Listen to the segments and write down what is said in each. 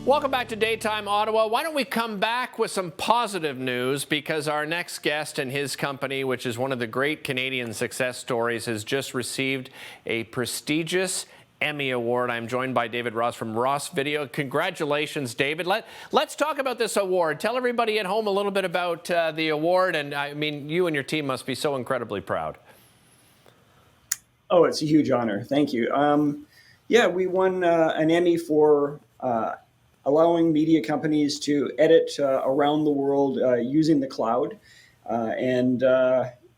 Welcome back to Daytime Ottawa. Why don't we come back with some positive news, because our next guest and his company, which is one of the great Canadian success stories, has just received a prestigious Emmy Award. I'm joined by David Ross from Ross Video. Congratulations, David. Let's talk about this award. Tell everybody at home a little bit about the award. And I mean, you and your team must be so incredibly proud. Oh, it's a huge honor. Thank you. Yeah, we won an Emmy for allowing media companies to edit around the world using the cloud. And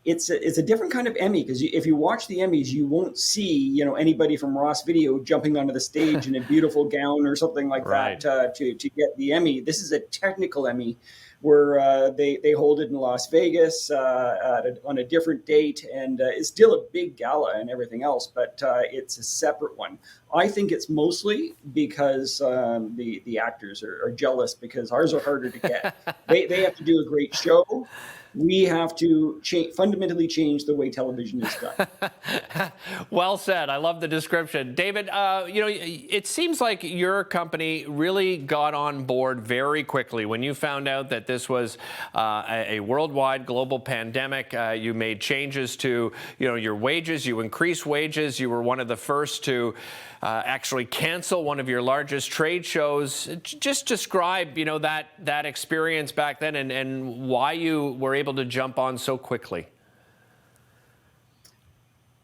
it's a different kind of Emmy, because if you watch the Emmys, you won't see anybody from Ross Video jumping onto the stage in a beautiful gown or something like Right. that to get the Emmy. This is a technical Emmy where they hold it in Las Vegas on a different date, and it's still a big gala and everything else, but it's a separate one. I think it's mostly because the actors are jealous, because ours are harder to get. They have to do a great show. We have to fundamentally change the way television is done. Well said. I love the description. David, it seems like your company really got on board very quickly. When you found out that this was a worldwide global pandemic, you made changes to your wages. You increased wages. You were one of the first to actually cancel one of your largest trade shows. Just describe that experience back then and why you were able to jump on so quickly.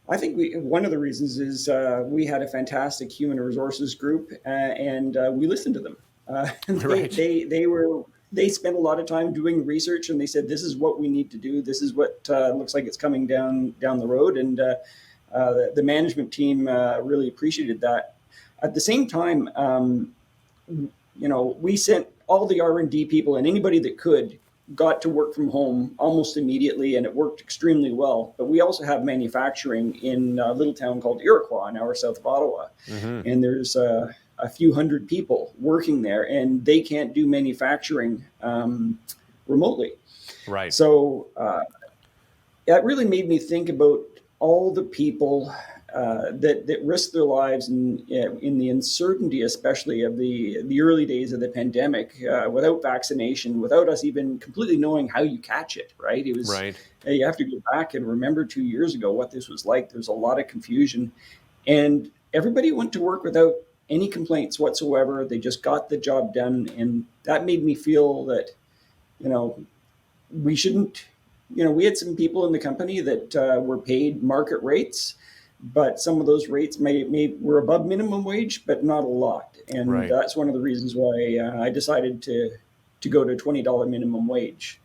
I think one of the reasons is we had a fantastic human resources group, and we listened to them. Right. They spent a lot of time doing research, and they said, "This is what we need to do. This is what looks like it's coming down the road." And the management team really appreciated that. At the same time, we sent all the R&D people and anybody that got to work from home almost immediately, and it worked extremely well. But we also have manufacturing in a little town called Iroquois, an hour south of Ottawa. Mm-hmm. And there's a few hundred people working there, and they can't do manufacturing remotely. Right. So that really made me think about all the people that risked their lives in the uncertainty, especially of the early days of the pandemic, without vaccination, without us even completely knowing how you catch it. Right? It was right. You have to go back and remember 2 years ago what this was like. There's a lot of confusion, and everybody went to work without any complaints whatsoever. They just got the job done, and that made me feel that we shouldn't. We had some people in the company that were paid market rates, but some of those rates were above minimum wage, but not a lot. And right. That's one of the reasons why I decided to go to $20 minimum wage,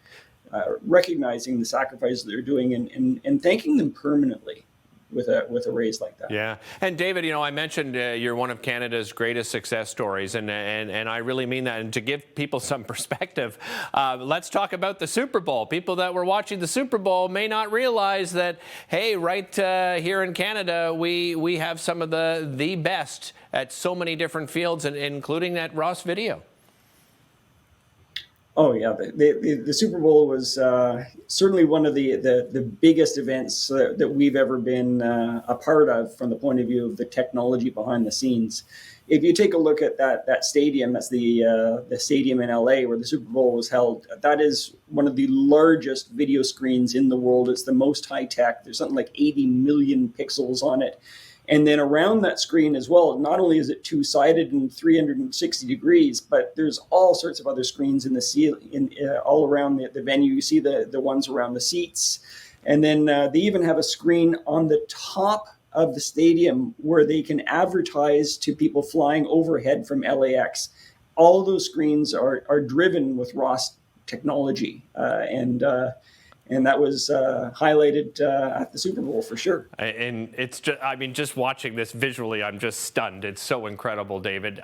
recognizing the sacrifices they're doing and thanking them permanently with a raise like that. Yeah. And David, I mentioned you're one of Canada's greatest success stories, and I really mean that. And to give people some perspective, let's talk about the Super Bowl. People that were watching the Super Bowl may not realize that, hey, right here in Canada, we have some of the best at so many different fields, including at Ross Video. Oh yeah, the Super Bowl was certainly one of the biggest events that we've ever been a part of from the point of view of the technology behind the scenes. If you take a look at that stadium, that's the stadium in LA where the Super Bowl was held. That is one of the largest video screens in the world. It's the most high tech. There's something like 80 million pixels on it. And then around that screen as well, not only is it two-sided and 360 degrees, but there's all sorts of other screens in the ceiling, all around the venue. You see the ones around the seats. And then they even have a screen on the top of the stadium where they can advertise to people flying overhead from LAX. All of those screens are driven with Ross technology. And that was highlighted at the Super Bowl for sure. And it's just watching this visually, I'm just stunned. It's so incredible, David.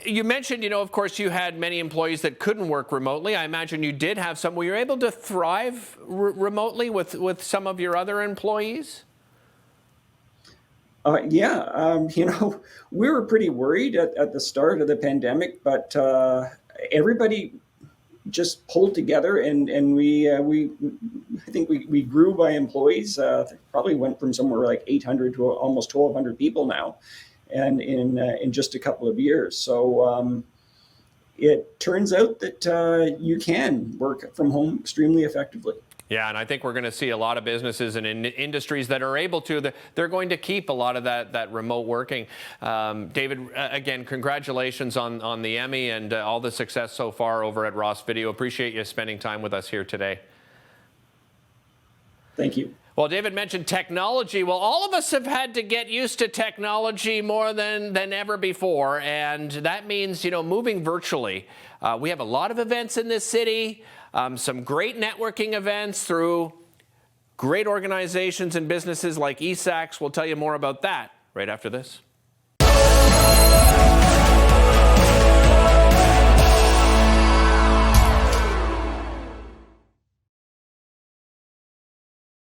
You mentioned, of course, you had many employees that couldn't work remotely. I imagine you did have some. Were you able to thrive remotely with some of your other employees? We were pretty worried at the start of the pandemic, but everybody just pulled together, and I think we grew by employees. Probably went from somewhere like 800 to almost 1,200 people now, and in just a couple of years. So it turns out that you can work from home extremely effectively. Yeah, and I think we're going to see a lot of businesses and industries that are able to, they're going to keep a lot of that remote working. David, again, congratulations on the Emmy and all the success so far over at Ross Video. Appreciate you spending time with us here today. Thank you. Well, David mentioned technology. Well, all of us have had to get used to technology more than ever before, and that means, moving virtually. We have a lot of events in this city, some great networking events through great organizations and businesses like ESACS. We'll tell you more about that right after this.